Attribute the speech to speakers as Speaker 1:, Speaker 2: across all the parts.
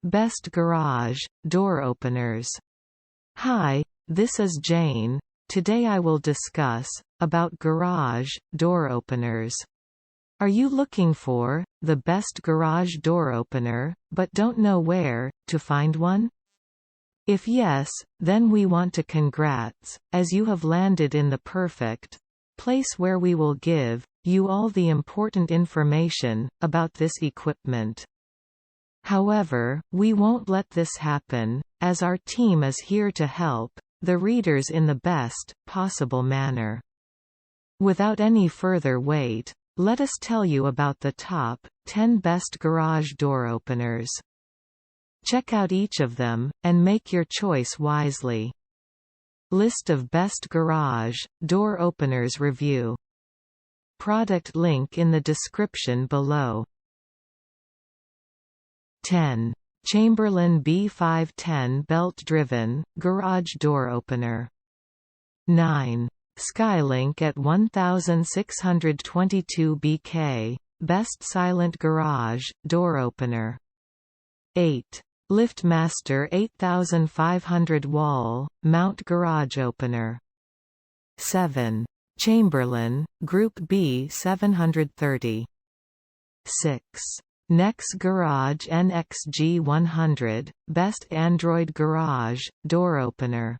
Speaker 1: Best garage door openers. Hi, this is Jane. Today I will discuss about garage door openers. Are you looking for the best garage door opener, but don't know where to find one? If yes, then we want to congrats, as you have landed in the perfect place where we will give you all the important information about this equipment. However, we won't let this happen, as our team is here to help the readers in the best possible manner. Without any further wait, let us tell you about the top 10 best garage door openers. Check out each of them, and make your choice wisely. List of best garage door openers review. Product link in the description below. 10. Chamberlain B510 belt-driven garage door opener. 9. Skylink at 1622 BK best silent garage door opener. 8. LiftMaster 8500 wall mount garage opener. 7. Chamberlain Group B 730. 6. Nex Garage NXG 100 best Android garage door opener.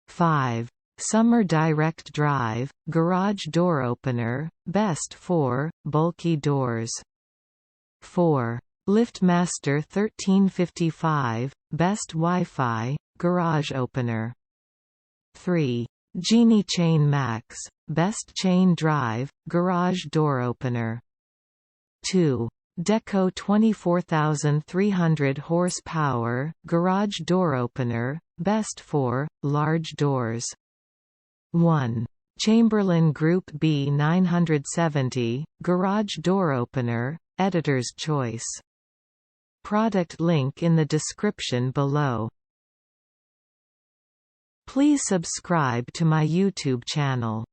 Speaker 1: 5. Summer Direct Drive garage door opener best for bulky doors. 4. LiftMaster 1355 best Wi-Fi garage opener. 3. Genie Chain Max best chain drive garage door opener. 2. Deco 24300 horsepower garage door opener best for large doors. 1. Chamberlain Group B 970 garage door opener editor's choice. Product link in the description below. Please subscribe to my YouTube channel.